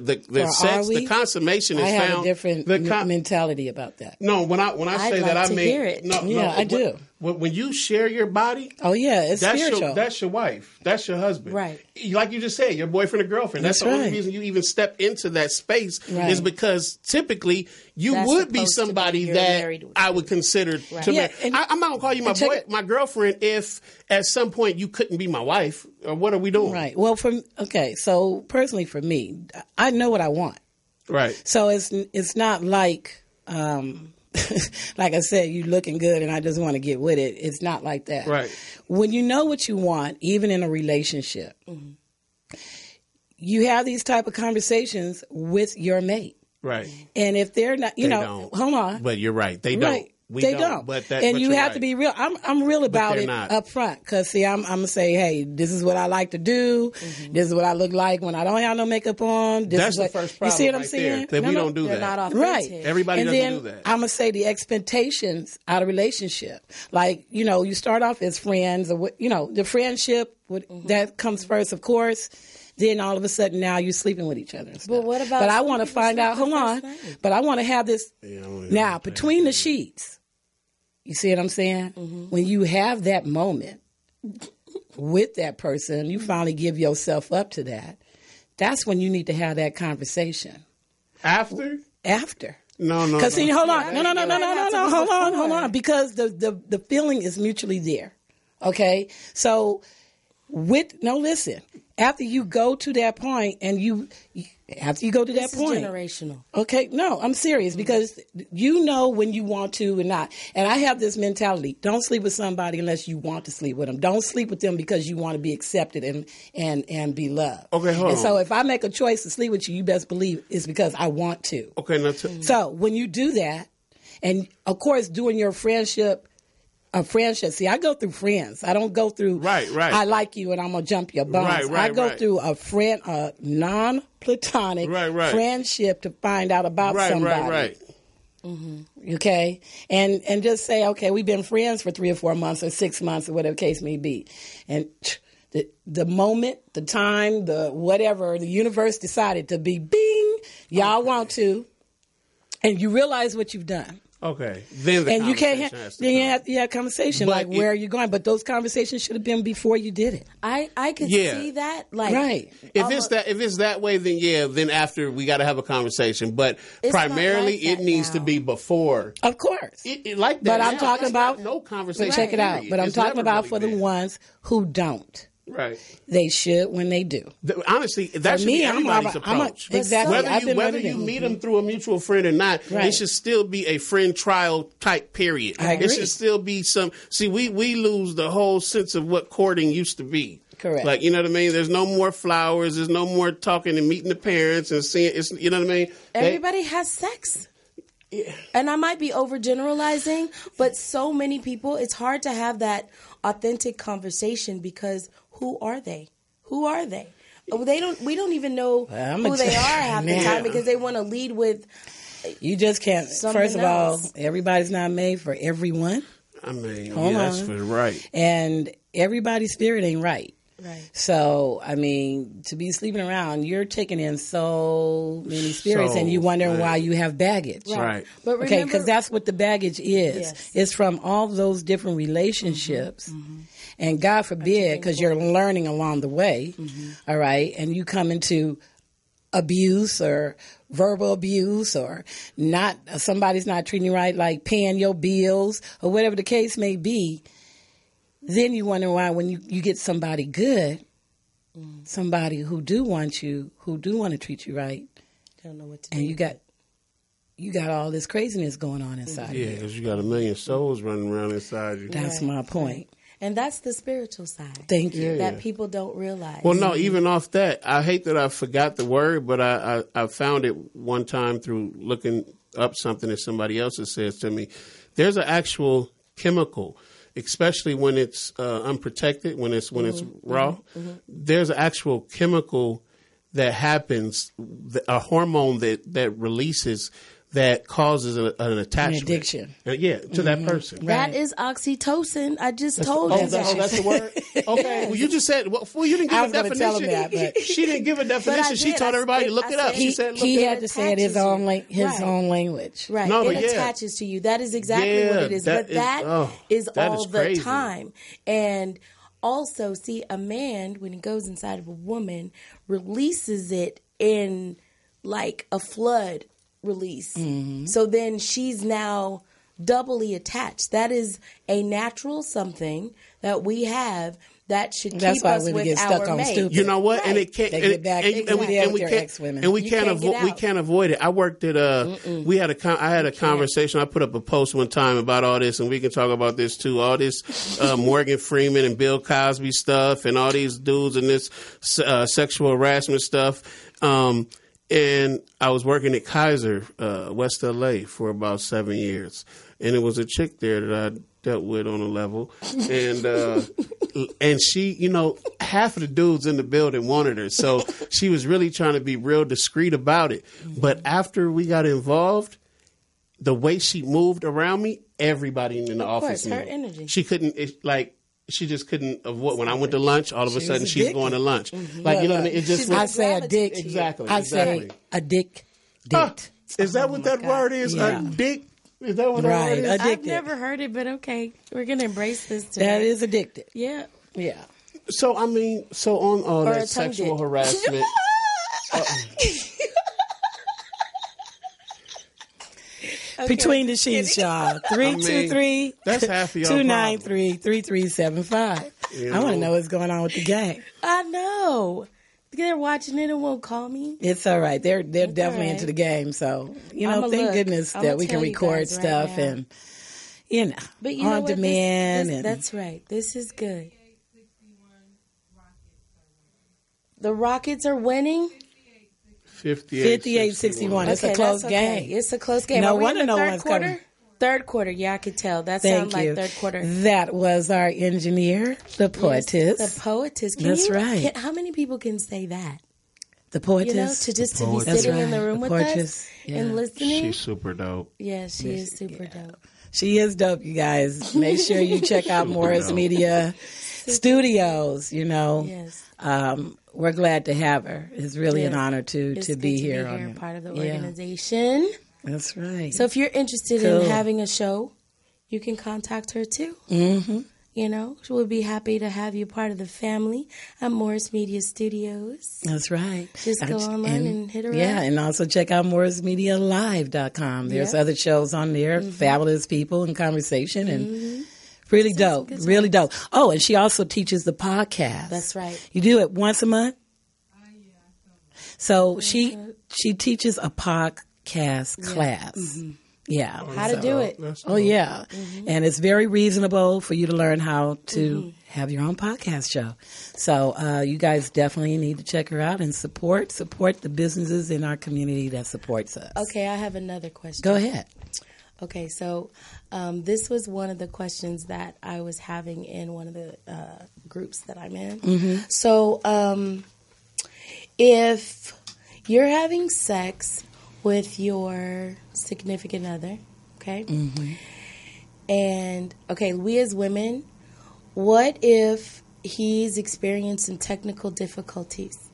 sex, the consummation is I found. have a different mentality about that. No, when I say that, I mean, hear it. No, I do. When you share your body, it's spiritual. That's your wife. That's your husband. Right. Like you just said, your boyfriend or girlfriend. That's the only reason you even step into that space is because typically you would be somebody that I would consider to marry. I'm not going to call you my girlfriend if at some point you couldn't be my wife. Or what are we doing? Right. Well, so personally for me, I know what I want. Right. So it's not like... like I said, you looking good and I just want to get with it. It's not like that. Right. When you know what you want, even in a relationship, you have these type of conversations with your mate. Right. And if they're not, hold on. But you're right. They don't. Right. They don't. And you have to be real. I'm real about it up front. Because, see, I'm going to say, hey, this is what I like to do. This is what I look like when I don't have no makeup on. That's the first problem. You see what I'm saying? That we don't do that. Not authentic. Right. Everybody doesn't do that. I'm going to say the expectations out of relationship. Like, you start off as friends. Or the friendship, that comes first, of course. Then all of a sudden now you're sleeping with each other. But what about? But I want to find out. Hold on. But I want to have this now between the sheets. You see what I'm saying? When you have that moment with that person, you finally give yourself up to that. That's when you need to have that conversation. After. No. Because hold on. No. Hold on. Because the feeling is mutually there. Okay. So listen. After you go to that point and after you go to that point. This is generational. Okay. No, I'm serious because you know when you want to and not. And I have this mentality. Don't sleep with somebody unless you want to sleep with them. Don't sleep with them because you want to be accepted and be loved. Okay, hold on. So if I make a choice to sleep with you, you best believe it's because I want to. Okay, so when you do that, and of course doing your friendship, see, I go through friends. I don't go through, right. I like you and I'm going to jump your bones. I go through a non-platonic friendship to find out about somebody. Right. Okay? And just say, okay, we've been friends for 3 or 4 months or 6 months or whatever the case may be. And the moment, the time, the whatever, the universe decided to be bing, y'all want to, and you realize what you've done. Okay. Then you can't you have conversation like where are you going? But those conversations should have been before you did it. I could see that. Like If it's that way, then after we got to have a conversation. But primarily it needs to be before. Of course. Like that. But I'm talking about no conversation. Check it out. But I'm talking about for the ones who don't. Right. They should when they do. Honestly, that should be everybody's approach. Exactly. Whether you meet them through a mutual friend or not, it should still be a friend trial type period. I agree. It should still be some. See, we lose the whole sense of what courting used to be. Correct. Like, you know what I mean? There's no more flowers. There's no more talking and meeting the parents and seeing. You know what I mean? Everybody has sex. Yeah. And I might be overgeneralizing, but so many people, it's hard to have that authentic conversation because who are they? Who are they? We don't even know who they are half the time because they want to lead with. You just can't. First of all, everybody's not made for everyone. I mean, that's for right. And everybody's spirit ain't right. Right. So, I mean, to be sleeping around, you're taking in so many spirits and you're wondering why you have baggage. Right. But remember, because that's what the baggage is. Yes. It's from all those different relationships. And God forbid, because you're learning along the way, all right, and you come into abuse or verbal abuse or not, somebody's not treating you right, like paying your bills or whatever the case may be, then you wonder why when you get somebody good, somebody who do want you, who do want to treat you right, don't know what to do. And you got all this craziness going on inside you. Yeah, because you got a million souls running around inside you. That's my point. And that's the spiritual side. Thank you. That people don't realize. Well, no, even off that, I hate that I forgot the word, but I found it one time through looking up something that somebody else has said to me. There's an actual chemical, especially when it's unprotected, when it's raw. There's an actual chemical that happens, a hormone that releases, that causes an attachment. An addiction. To that person. That is oxytocin. I just told you that. That's the word? Okay. Well, you just said, you didn't give a definition. Tell him that, but she didn't give a definition. She told everybody to look it up. He had to say it his own language. Right. No, it attaches to you. That is exactly what it is. But that is all the time. And also, see, a man, when he goes inside of a woman, releases it in like a flood release. So then she's now doubly attached. That is a natural something that we have that should keep us with our mate. Stupid. You know what? Right. And it can't. We can't avoid it. I worked at I had a conversation. I put up a post one time about all this, and we can talk about this too. All this Morgan Freeman and Bill Cosby stuff, and all these dudes and this sexual harassment stuff. And I was working at Kaiser, West LA, for about 7 years. And it was a chick there that I dealt with on a level. And she, half of the dudes in the building wanted her. So she was really trying to be real discreet about it. But after we got involved, the way she moved around me, everybody in the office knew. Her energy. She couldn't, she just couldn't avoid. When I went to lunch, all of a sudden she's going to lunch. Like, you know what I mean? It just I say addict. Exactly. I say addict. Is that what that word is? Yeah. Addict? Is that what that word is? Addicted. I've never heard it, but okay. We're going to embrace this today. That is addicted. Yeah. Yeah. So, on all that sexual harassment. Between the Sheets, y'all. 323 that's half of y'all 293 3375. I want to know what's going on with the gang. I know. They're watching it and won't call me. It's all right. They're definitely into the game. So, thank goodness that we can record stuff and, but on demand. That's right. This is good. The Rockets are winning? 58-61. It's a close game. It's a close game. No wonder no one's coming. Third quarter. Yeah, I could tell. That sounds like third quarter. That was our engineer, the poetess. Yes, the poetess. That's right. How many people can say that? The poetess. To be sitting in the room with us and listening. She's super dope. Yeah, she is super dope. She is dope, you guys. Make sure you check out Morris Media Studios, Yes. We're glad to have her. It's really an honor to be here. Part of the organization. That's right. So if you're interested in having a show, you can contact her too. Mm-hmm. She would be happy to have you part of the family at Morris Media Studios. That's right. Just go online and hit her up. Yeah, and also check out morrismedialive.com. There's other shows on there, fabulous people and conversation, and really dope. Really dope. Oh, and she also teaches the podcast. That's right. You do it once a month? So she teaches a podcast class. Mm-hmm. Yeah. How to do it. Oh, yeah. Mm-hmm. And it's very reasonable for you to learn how to have your own podcast show. So you guys definitely need to check her out and support the businesses in our community that supports us. Okay, I have another question. Go ahead. Okay, so this was one of the questions that I was having in one of the groups that I'm in. Mm-hmm. So if you're having sex with your significant other, okay? Mm-hmm. And, we as women, what if he's experiencing technical difficulties?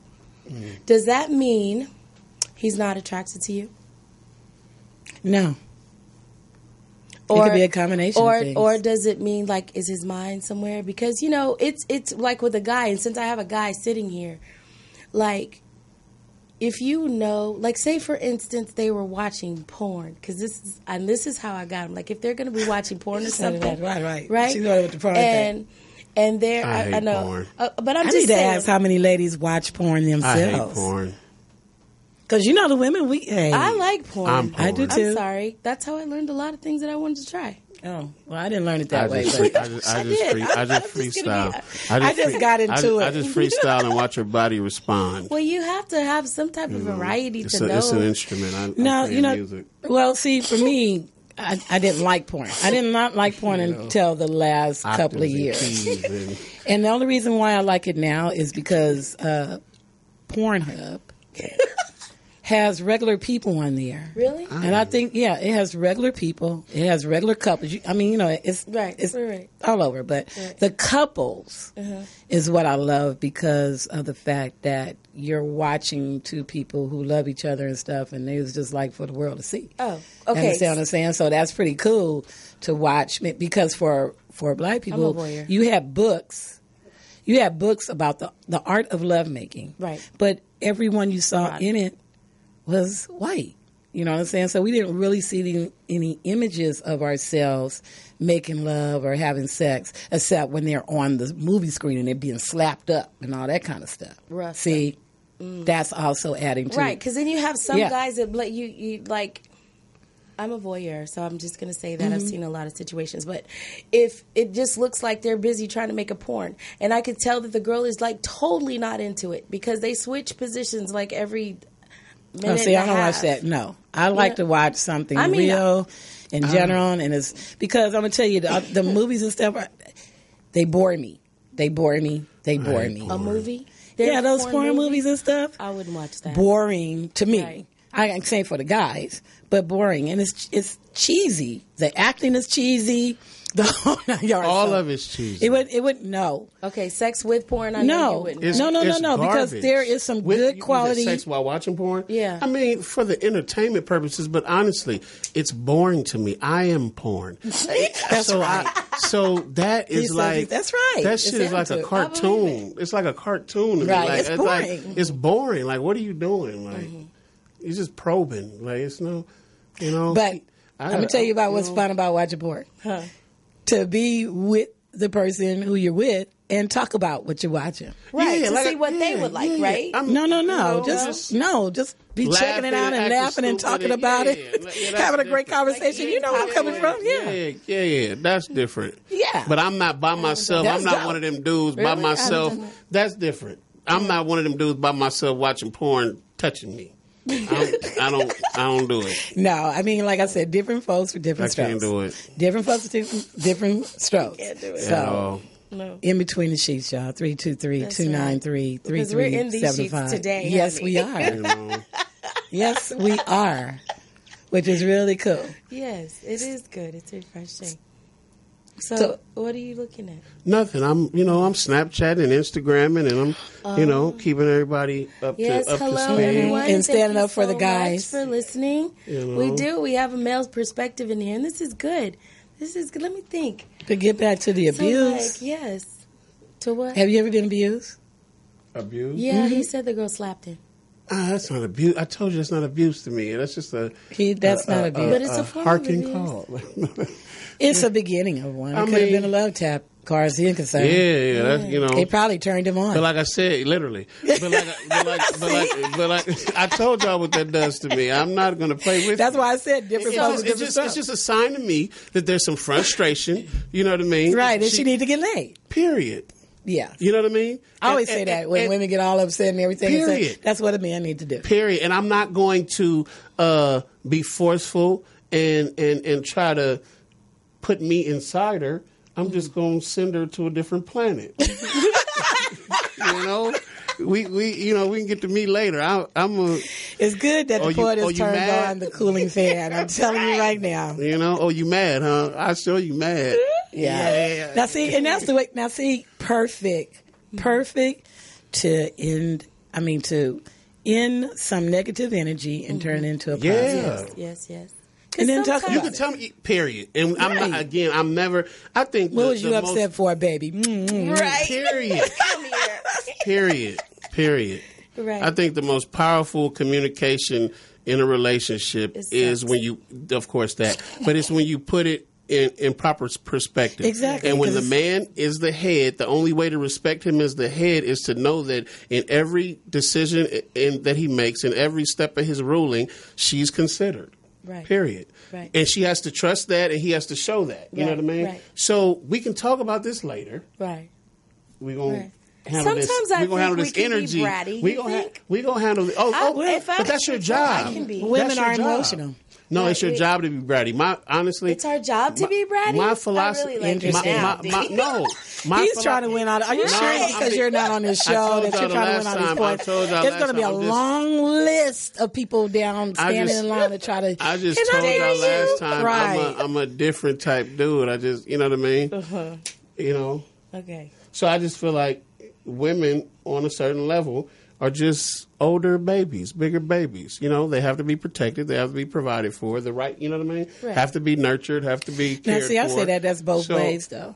Mm. Does that mean he's not attracted to you? No. It could be a combination of things. Or does it mean, is his mind somewhere? Because, it's like with a guy, and since I have a guy sitting here, if say for instance they were watching porn, because this is how I got them. If they're going to be watching porn or something, right? She's with the porn thing. And they're I know, but I'm I just need saying, to ask how many ladies watch porn themselves. I hate porn. Because you know the women, I like porn. I do too. I'm sorry. That's how I learned a lot of things that I wanted to try. Oh, well, I didn't learn it that way. I just freestyle. I just got into it. I just freestyle and watch her body respond. Well, you have to have some type of variety to know. It's an instrument. I play music. Well, see, for me, I didn't like porn. I did not like porn until the last couple of years. And the only reason why I like it now is because Pornhub has regular people on there. Really? And I think, it has regular people. It has regular couples. I mean, it's all over. But the couples is what I love because of the fact that you're watching two people who love each other and stuff, and it was just like for the world to see. Oh, okay. You understand what I'm saying? So that's pretty cool to watch because for black people, I'm a voyeur. you have books. You have books about the art of lovemaking. Right. But everyone you saw in it was white. You know what I'm saying? So we didn't really see any images of ourselves making love or having sex, except when they're on the movie screen and they're being slapped up and all that kind of stuff. Rough See, that's also adding to right, because then you have some guys that you like. I'm a voyeur, so I'm just going to say that I've seen a lot of situations. But if it just looks like they're busy trying to make a porn, and I could tell that the girl is like totally not into it because they switch positions like every minute. I don't watch that. No, I like to watch something real in general, and it's because I'm gonna tell you the movies and stuff. They bore me. They bore me. They bore me. A movie? Those porn movies and stuff. I wouldn't watch that. Boring to me. Right. I can say for the guys, but boring, and it's cheesy. The acting is cheesy. All of it's cheesy. It would no. Okay, sex with porn. I know you wouldn't. No. Because there is some good quality. Sex while watching porn. Yeah. I mean, for the entertainment purposes, but honestly, it's boring to me. I am porn. That's right. So that is like that's right. That shit is like a cartoon. It's like a cartoon. To right. Me. Like, it's boring. Like, it's boring. Like, what are you doing? Like, you're just probing. Like, it's no, But I'm gonna tell you about what's fun about watching porn. Huh. To be with the person who you're with and talk about what you're watching. Right, to see what they would like, right? No. Just be checking it out and laughing and talking about it. Having a great conversation. You know where I'm coming from? Yeah. That's different. Yeah. But I'm not by myself. I'm not one of them dudes by myself. That's different. I'm not one of them dudes by myself watching porn touching me. I don't do it. No, I mean, like I said, different folks for different strokes. I can't do it. Different folks for different strokes. Can't do it. So, in between the sheets, y'all. 323-293-3375. Because we're in these sheets today. Yes, we are. Yes, we are. Which is really cool. Yes, it is good. It's refreshing. So what are you looking at? Nothing. I'm Snapchatting and Instagramming, and I'm, keeping everybody up to speed. Everyone. And standing up for the Much guys. for listening. We do. We have a male's perspective in here, and this is good. Let me think. To get back to the abuse. Yes. To what? Have you ever been abused? Abused? Yeah, he said the girl slapped him. That's not abuse. I told you that's not abuse to me. That's just that's not abuse. But it's a form harking of call. It's a beginning of one. It could have been a love tap, far as he's concerned. Yeah, that's, They probably turned him on. But like I said, literally. But I told y'all what that does to me. I'm not going to play with That's it. why I said different folks. It's just a sign to me that there's some frustration. You know what I mean? Right, and she need to get laid. Period. Yeah. You know what I mean? I always say that when women get all upset and everything. Period. That's what a man needs to do. Period. And I'm not going to be forceful and try to put me inside her. I'm just going to send her to a different planet. We can get to meet later. It's good that the poet has turned on the cooling fan. I'm telling you right now. You mad, huh? I show you mad. Yeah. Now see, and that's the way. Now see, perfect to end. I mean, to end some negative energy and turn into a positive. Yes. And then talk about you can tell me, period. And right. I'm never, I think. What was you upset for, baby? Right. Period. Come here. Period. Right. I think the most powerful communication in a relationship is when you, of course that, but it's when you put it in proper perspective. Exactly. And when the man is the head, the only way to respect him as the head is to know that in every decision that he makes, in every step of his ruling, she's considered. Right. Period. Right. And she has to trust that, and he has to show that. You know what I mean? Right. So we can talk about this later. Right. We're going Right. to handle this. Sometimes I We're going to handle think this we can be energy. bratty, We're you going think? to handle it. But that's your job. I can be. Women That's your are job. emotional. No, it's your Right. job to be bratty. Honestly, It's our job to be bratty. My philosophy. I really like it now, D. He's trying to win out. Are you sure because you're not on this I show told that y'all you're the trying to win last all these time. points? I told y'all There's last going to be a time. long list of people down standing in line to try to. I just And told y'all you. last time Right. I'm a different type dude. I just, you know what I mean? You know? Okay. So I just feel like women on a certain level are just older babies, bigger babies. You know, they have to be protected. They have to be provided for. The right, you know what I mean? Right. Have to be nurtured, have to be Now, cared see, I for. say that's both So, ways, though.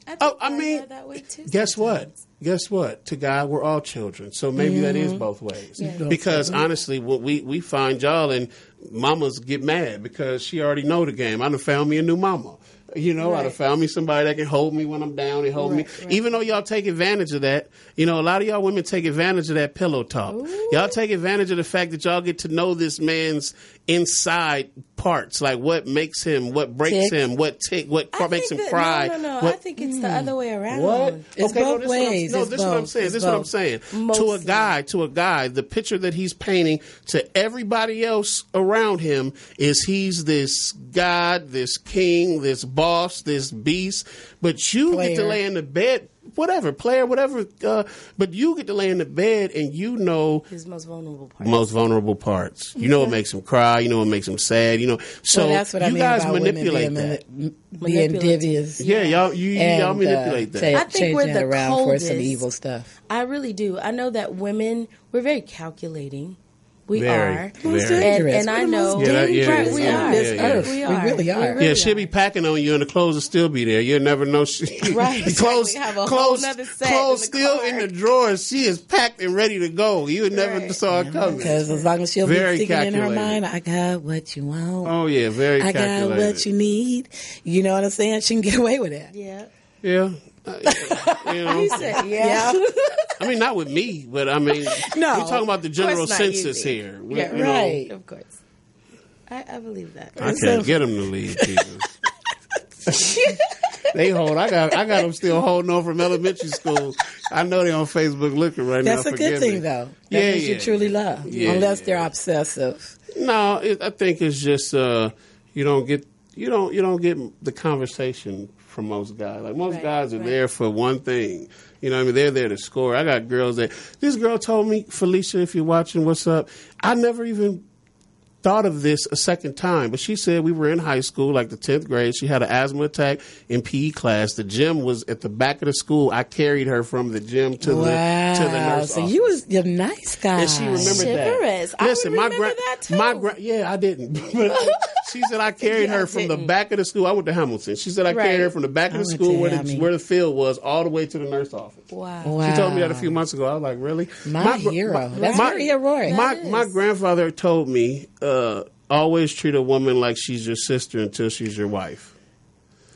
I mean, are that way too Guess sometimes. what? Guess what? To God, we're all children. So maybe that is both ways. Because honestly, what we find y'all and mamas get mad because she already know the game. I done found me a new mama. You know, I done Right. found me somebody that can hold me when I'm down and hold me. Right. Even though y'all take advantage of that, you know, a lot of y'all women take advantage of that pillow talk. Y'all take advantage of the fact that y'all get to know this man's inside parts, like what makes him, what breaks Tick. him, what makes him cry. No. I What, think it's the other way around. what? It's both this what I'm- ways. No, It's this is what I'm both. saying. It's This is what I'm both. saying. Mostly. To a guy, the picture that he's painting to everybody else around him is he's this god, this king, this boss, this beast. But you get to Player. lay in the bed, whatever, player, whatever. But you get to lay in the bed and you know His most vulnerable part. most vulnerable parts. You know what makes him cry. You know what makes him sad. You know, so Well, that's what I you mean guys about manipulate women that. being Manipulative. devious. Yeah, y'all manipulate that. I think we're changing it the around for some coldest. evil stuff. I really do. I know that women, we're very calculating. We Very, are. very. And I know. Yeah, that- yeah, right, yeah, we yeah, are. yeah, yeah. Earth. We We are. really are. really Yeah, she'll be packing on you, and the clothes will still be there. You'll never know. Right. The clothes, We have a whole clothes, nother set clothes in the still car. in the drawers. She is packed and ready to go. You would never Right. saw it coming. Because as long as she'll Very be thinking in her calculated. mind, I got what you want. Oh yeah, very I got calculated. what you need. You know what I'm saying? She can get away with that. Yeah. Yeah. You know, He said, yeah. I mean, not with me, but I mean, No, we're talking about the general course not you, census D. here. Yeah, You know, right. Of course. I believe that. I can't get them to leave. Jesus. They hold. I got them still holding on from elementary school. I know they're on Facebook looking right now. That's a good Forgive me. thing, though. That means you truly love. Yeah, unless yeah. they're obsessive. No, I think it's just you don't get the conversation from most guys. Like most Right, guys are right. there for one thing. You know what I mean? They're there to score. I got girls that this girl told me, Felicia, if you're watching, what's up? I never even thought of this a second time, but she said we were in high school, like the 10th grade. She had an asthma attack in PE class. The gym was at the back of the school. I carried her from the gym to the nurse So office. you was a nice guy. And she remembered Chivalrous. that. I Listen, would my remember that too. yeah, I didn't. But she said I carried Yeah, her I from the didn't. back of the school. I went to Hamilton. She said I Right. carried her from the back of the I went school to where Hammy. where the field was all the way to the nurse office. Wow. She told me that a few months ago. I was like, really? My hero. That's very heroic. My grandfather told me, always treat a woman like she's your sister until she's your wife.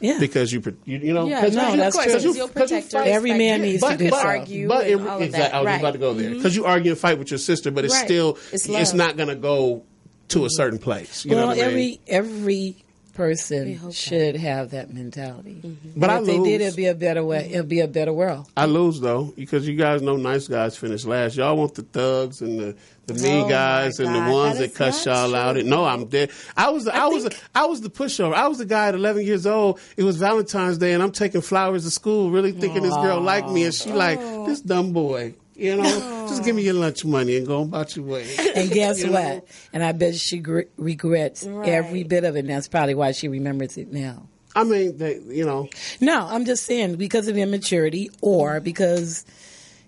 Yeah. Because you know. Yeah, 'cause no, you- that's 'cause true. you'll protect her. Every man needs to you do could so. argue But and all of that. I was Right. about to go there because you argue and fight with your sister, but it's Right. still It's it's love. not going to go to a certain place. You know Well, what I mean? every We person hope should have that mentality. But And I if they lose. did, it'd be a better way. It'd be a better world. I lose though because you guys know nice guys finish last. Y'all want the thugs and the mean Oh, guys my and the God. ones That that is cuss not y'all out. true. And no, I'm dead. I was the pushover. I was the guy at 11 years old. It was Valentine's Day and I'm taking flowers to school, really thinking this girl liked me, and she like this dumb boy. You know, just give me your lunch money and go about your way. And guess You what? know? And I bet she regrets Right. every bit of it. And that's probably why she remembers it now. I mean, No, I'm just saying because of immaturity or because,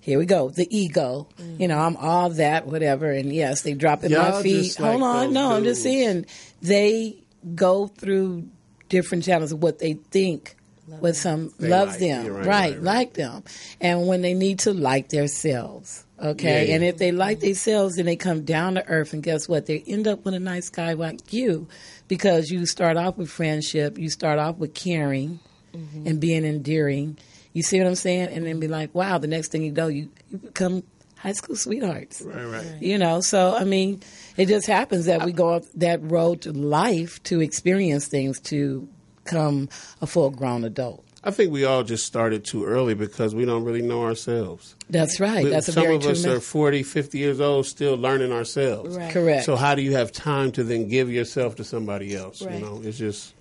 here we go, the ego. You know, I'm all that, whatever. And yes, they drop at my Y'all feet. just like Hold on. those No, I'm just dudes. saying they go through different channels of what they think with some They loves like. them. You're Right, right. like them. And when they need to like themselves. Okay. Yeah. And if they like themselves, then they come down to earth. And guess what? They end up with a nice guy like you because you start off with friendship, you start off with caring and being endearing. You see what I'm saying? And then be like, wow, the next thing you know, you become high school sweethearts. Right. You know, so, I mean, it just happens that we go up that road to life to experience things to become a full-grown adult. I think we all just started too early because we don't really know ourselves. That's right. That's a very true Some of us are 40, 50 years old still learning ourselves. Right. Correct. So how do you have time to then give yourself to somebody else? Right. You know, it's just...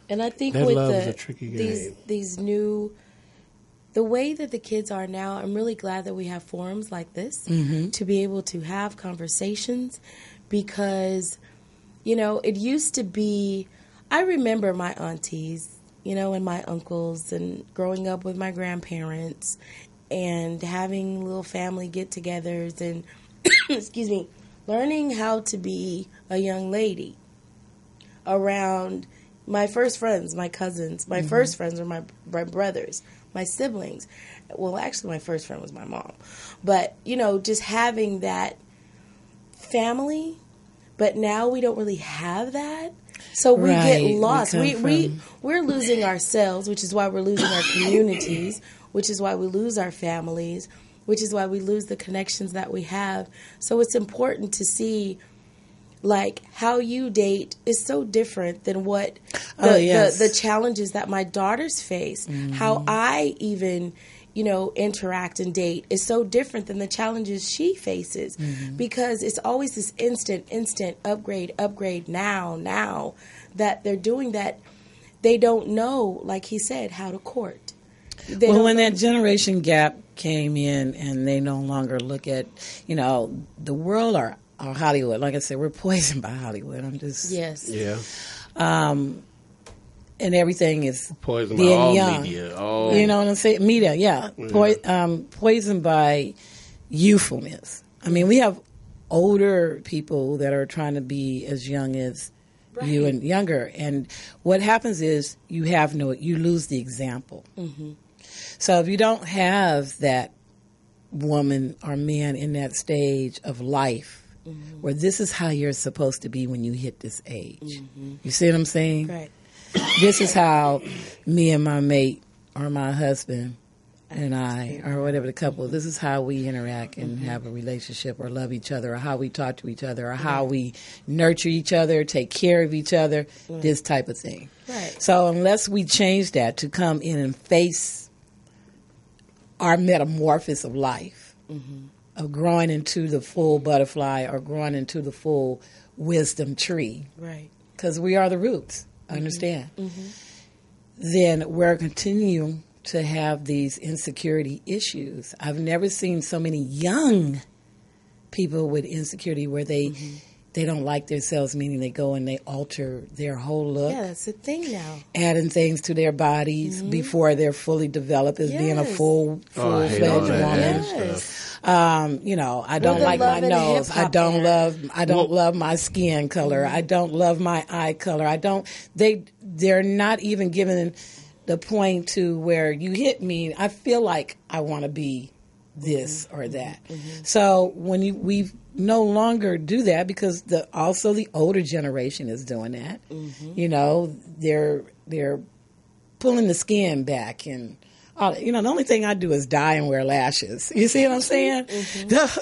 And I think that with love is a tricky game. these new, the way that the kids are now, I'm really glad that we have forums like this to be able to have conversations, because, you know, it used to be, I remember my aunties, you know, and my uncles, and growing up with my grandparents and having little family get-togethers and, excuse me, learning how to be a young lady around my first friends, my cousins. My first friends were my brothers, my siblings. Well, actually, my first friend was my mom. But, you know, just having that family, but now we don't really have that. So we get lost. We're losing ourselves, which is why we're losing our communities, which is why we lose our families, which is why we lose the connections that we have. So it's important to see, like, how you date is so different than what the challenges that my daughters face. How I even, you know, interact and date is so different than the challenges she faces, because it's always this instant upgrade now that they're doing, that they don't know, like he said, how to court. Well, when that generation gap came in and they no longer look at, you know, the world or Hollywood. Like I said, we're poisoned by Hollywood. I'm just... Yes. Yeah. And everything is poisoned by being all young. media. You know what I'm saying? Media, yeah. Poisoned by youthfulness. I mean, we have older people that are trying to be as young as you and younger. And what happens is you lose the example. So if you don't have that woman or man in that stage of life where this is how you're supposed to be when you hit this age. You see what I'm saying? Right. This is how me and my mate or my husband and I, or whatever the couple, this is how we interact and have a relationship or love each other, or how we talk to each other, or how we nurture each other, take care of each other, this type of thing. Right. So unless we change that to come in and face our metamorphosis of life, of growing into the full butterfly or growing into the full wisdom tree, Right. because we are the roots, understand, then we're continuing to have these insecurity issues. I've never seen so many young people with insecurity where they don't like themselves, meaning they go and they alter their whole look. Yeah, that's the thing now. Adding things to their bodies before they're fully developed as being a full-fledged woman. You know, I don't like my nose. I don't love my skin color. I don't love my eye color. They're not even given the point to where you hit me, I feel like I want to be this or that. So when we no longer do that, because also the older generation is doing that. You know, they're pulling the skin back, and you know, the only thing I do is dye and wear lashes. You see what I'm saying?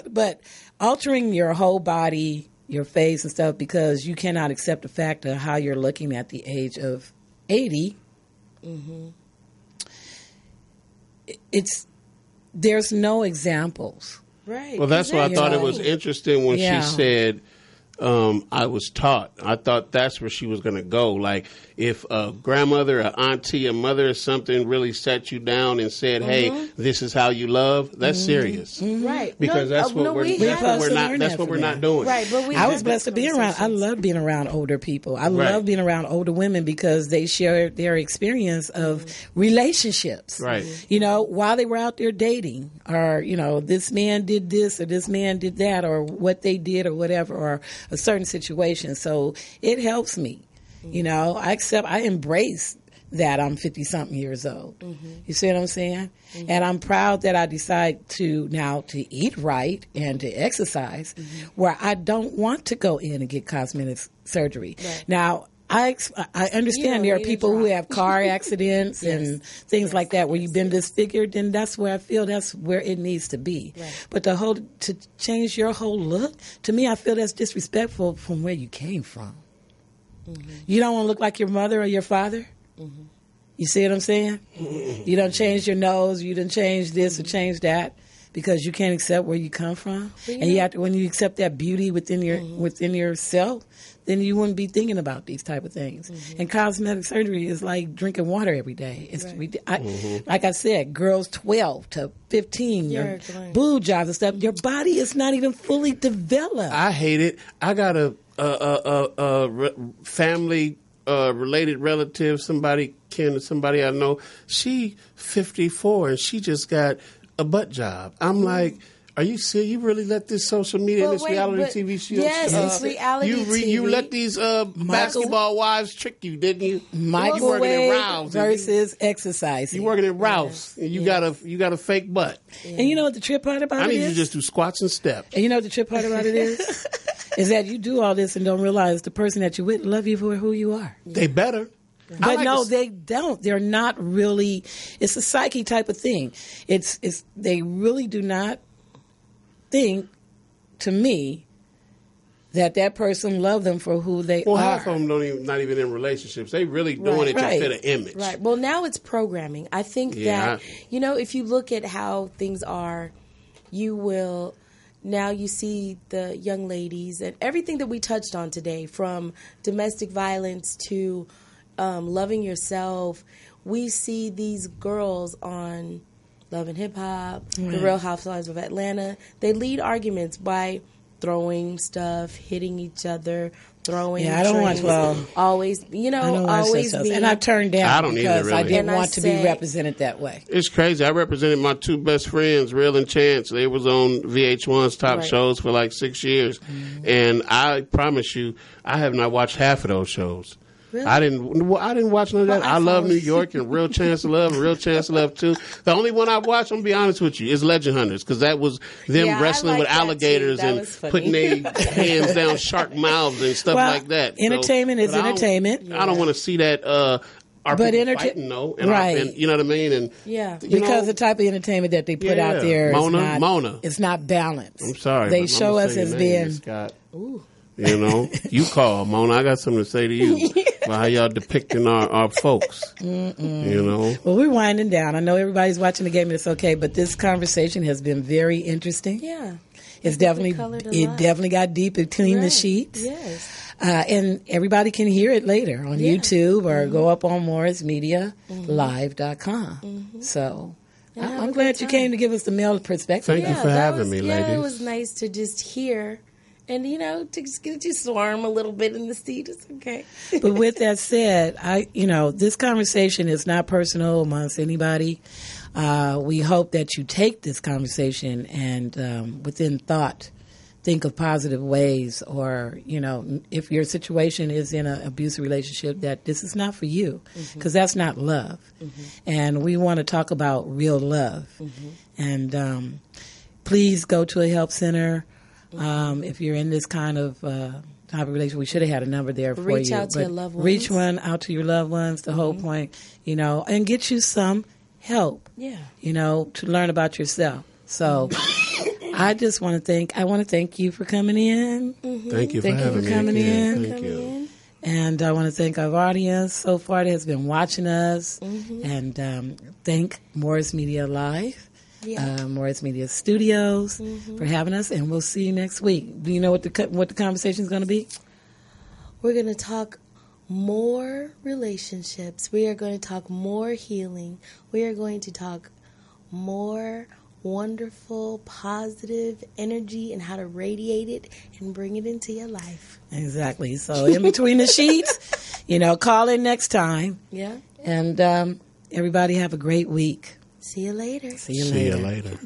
But altering your whole body, your face and stuff, because you cannot accept the fact of how you're looking at the age of 80. There's no examples. Right. Well, that's why I thought it was interesting when she said, I was taught. I thought that's where she was going to go. Like, if a grandmother, an auntie, a mother or something really sat you down and said, hey, this is how you love, that's serious. Right. Because that's what we're not doing. Right. But I was blessed to be around. I love being around older people. I love being around older women because they share their experience of relationships. Right. You know, while they were out there dating, or, you know, this man did this or this man did that, or what they did or whatever, or a certain situation. So it helps me. You know, I embrace that I'm 50-something years old. You see what I'm saying? And I'm proud that I decide to eat right and to exercise, where I don't want to go in and get cosmetic surgery. Right. Now, I understand there are people who have car accidents Yes. and things like that where you've been disfigured, and that's where I feel that's where it needs to be. Right. But to change your whole look, to me, I feel that's disrespectful from where you came from. Mm-hmm. You don't want to look like your mother or your father? Mm-hmm. You see what I'm saying? Mm-hmm. You don't change your nose, you don't change this or change that because you can't accept where you come from. And you have to, when you accept that beauty within yourself, then you wouldn't be thinking about these type of things. Mm-hmm. And cosmetic surgery is like drinking water every day. It's like I said, girls 12 to 15, your boob jobs and stuff, your body is not even fully developed. I hate it. I got a family related relative, somebody I know. She 54 and she just got a butt job. I'm like, are you serious? You really let this social media and this reality TV show? Yes, it's reality TV. You let these basketball wives trick you, didn't you? Microwave versus exercise. You working at Ralph's and you got a fake butt. Yeah. And you know what the trip part about it is? I need you to just do squats and steps. And you know what the trip part about it is? Is that you do all this and don't realize the person that you're with love you for who you are. They better. But no, they don't. They're not really. It's a psyche type of thing. It's. They really do not think, to me, that person love them for who they are. Well, half of them not even in relationships. They really doing it to fit an image. Right. Well, now it's programming. I think that, if you look at how things are, now you see the young ladies and everything that we touched on today, from domestic violence to loving yourself. We see these girls on Love and Hip Hop, The Real Housewives of Atlanta. They lead arguments by throwing stuff, hitting each other, throwing. Yeah, I don't watch always, always being. And I turned down I don't because either, really. I didn't want to be represented that way. It's crazy. I represented my two best friends, Real and Chance. They was on VH1's top shows for like 6 years, and I promise you, I have not watched half of those shows. Really? I didn't watch none of that. I love New York and Real Chance of Love and Real Chance of Love too. The only one I watched, I'm gonna be honest with you, is Legend Hunters, because that was them wrestling with alligators and putting their hands down shark mouths and stuff like that. Entertainment is entertainment. I don't want to see that. Fighting though, and you know what I mean? And because the type of entertainment that they put out there, Mona, it's not balanced. I'm sorry, they show us as being. Ooh. You know, you call, Mona. I got something to say to you about how y'all depicting our folks. You know. Well, we're winding down. I know everybody's watching the game, and it's okay. But this conversation has been very interesting. Yeah, it definitely got deep between the sheets. Yes. And everybody can hear it later on YouTube or go up on MorrisMediaLive.com. So. I'm glad you came to give us the male perspective. Thank you for having me, ladies. Yeah, it was nice to just hear. And, to just get you swarm a little bit in the seat, it's okay. But with that said, this conversation is not personal amongst anybody. We hope that you take this conversation and within thought, think of positive ways, or, if your situation is in an abusive relationship, that this is not for you, because that's not love. And we want to talk about real love. And please go to a help center. If you're in this kind of type of relationship, we should have had a number there for you. Reach out to your loved ones. Reach out to your loved ones, the whole point, and get you some help, to learn about yourself. So I just want to thank you for coming in. Thank you for having me. Coming in. Thank you. And I want to thank our audience so far that has been watching us, and thank Morris Media Live. Morris Media Studios for having us, and we'll see you next week. Do you know what the conversation is going to be? We're going to talk more relationships. We are going to talk more healing. We are going to talk more wonderful, positive energy and how to radiate it and bring it into your life. Exactly. So in between the sheets, call in next time. Yeah. And everybody have a great week. See you later. See you later.